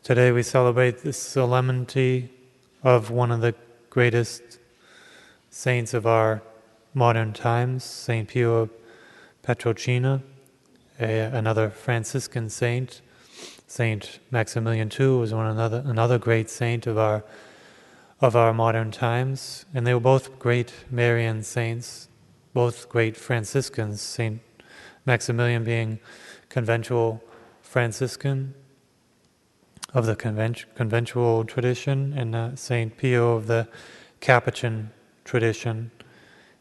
Today we celebrate the solemnity of one of the greatest saints of our modern times, Saint Pio of Pietrelcina, another Franciscan saint. Saint Maximilian too was another great saint of our modern times, and they were both great Marian saints, both great Franciscans. Saint Maximilian being conventual Franciscan of the conventual tradition, and Saint Pio of the Capuchin tradition.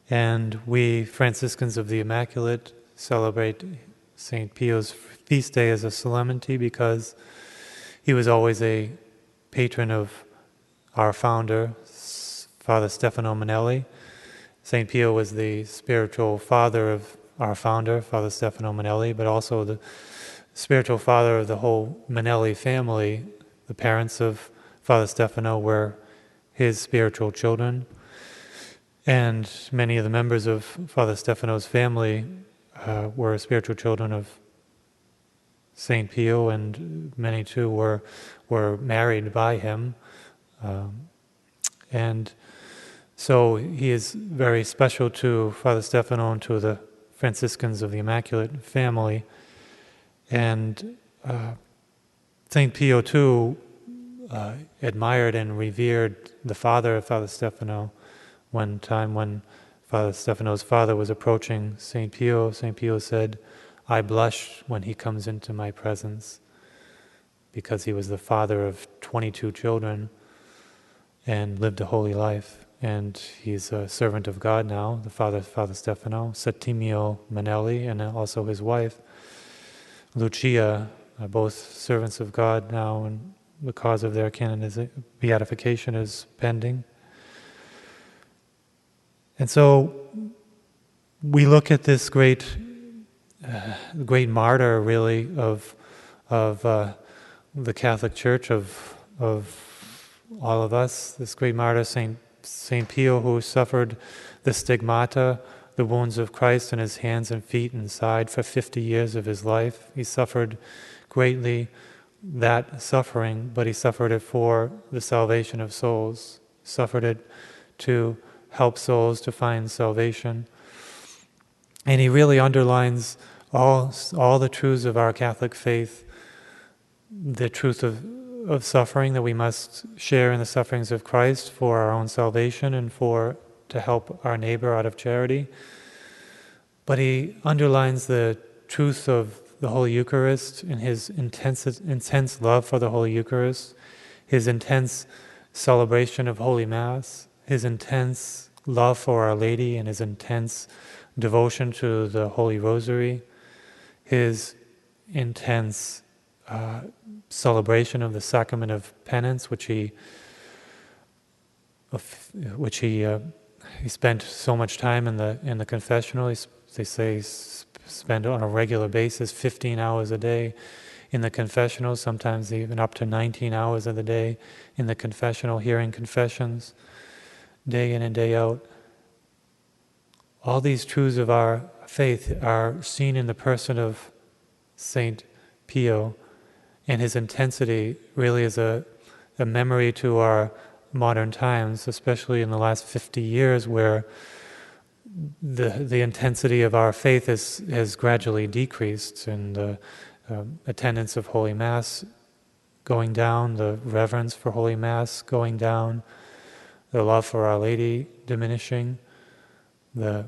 And we Franciscans of the Immaculate celebrate Saint Pio's feast day as a solemnity because he was always a patron of our founder, Father Stefano Manelli. Saint Pio was the spiritual father of our founder, Father Stefano Manelli, but also the spiritual father of the whole Manelli family. The parents of Father Stefano were his spiritual children, and many of the members of Father Stefano's family were spiritual children of Saint Pio, and many too were married by him. And so he is very special to Father Stefano and to the Franciscans of the Immaculate family. And Saint Pio too admired and revered the father of Father Stefano. One time when Father Stefano's father was approaching Saint Pio said, "I blush when he comes into my presence," because he was the father of 22 children and lived a holy life. And he's a servant of God now, the father of Father Stefano, Settimio Manelli, and also his wife, Lucia, are both servants of God now, and the cause of their beatification is pending. And so we look at this great martyr, really, of the Catholic Church, of all of us. This great martyr, Saint Pio, who suffered the stigmata, the wounds of Christ in his hands and feet and side for 50 years of his life. He suffered greatly that suffering, but he suffered it for the salvation of souls. Suffered it to help souls to find salvation. And he really underlines all the truths of our Catholic faith, the truth of suffering, that we must share in the sufferings of Christ for our own salvation and to help our neighbor out of charity. But he underlines the truth of the Holy Eucharist and his intense love for the Holy Eucharist, his intense celebration of Holy Mass, his intense love for Our Lady and his intense devotion to the Holy Rosary, his intense celebration of the sacrament of penance, which he spent so much time in the confessional. They say spend on a regular basis 15 hours a day in the confessional, sometimes even up to 19 hours of the day in the confessional, hearing confessions day in and day out. All these truths of our faith are seen in the person of Saint Pio, and his intensity really is a memory to our modern times, especially in the last 50 years, where the intensity of our faith has gradually decreased, and the attendance of Holy Mass going down, the reverence for Holy Mass going down, the love for Our Lady diminishing, the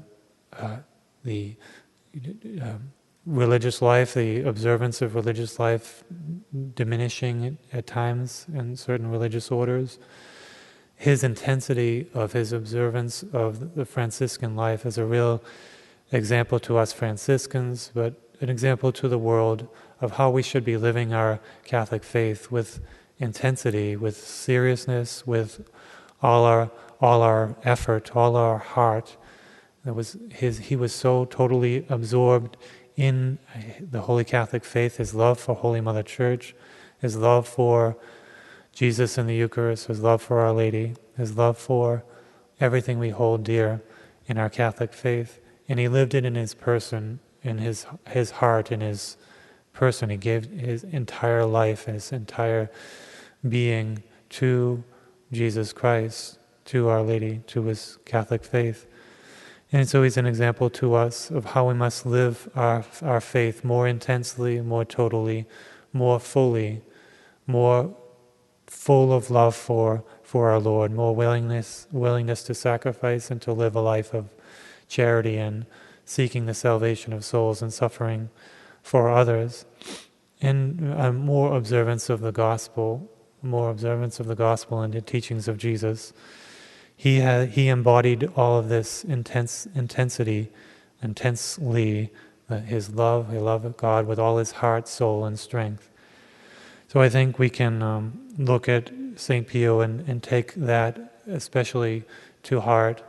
religious life, the observance of religious life diminishing at times in certain religious orders. His intensity of his observance of the Franciscan life is a real example to us Franciscans, but an example to the world of how we should be living our Catholic faith with intensity, with seriousness, with all our effort, all our heart. He was so totally absorbed in the Holy Catholic faith, his love for Holy Mother Church, his love for Jesus in the Eucharist, his love for Our Lady, his love for everything we hold dear in our Catholic faith. And he lived it in his person, in his heart, in his person. He gave his entire life and his entire being to Jesus Christ, to Our Lady, to his Catholic faith. And so he's an example to us of how we must live our faith more intensely, more totally, more fully, more full of love for our Lord, more willingness to sacrifice and to live a life of charity and seeking the salvation of souls and suffering for others, and more observance of the gospel and the teachings of Jesus. He embodied all of this intensely, his love of God with all his heart, soul, and strength. So I think we can look at St. Pio and take that especially to heart,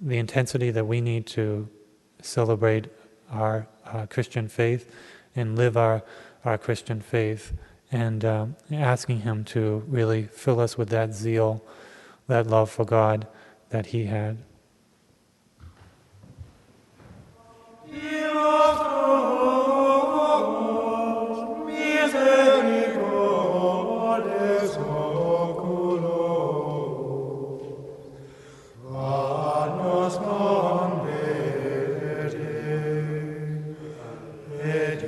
the intensity that we need to celebrate our Christian faith and live our Christian faith, and asking him to really fill us with that zeal, that love for God that he had. Et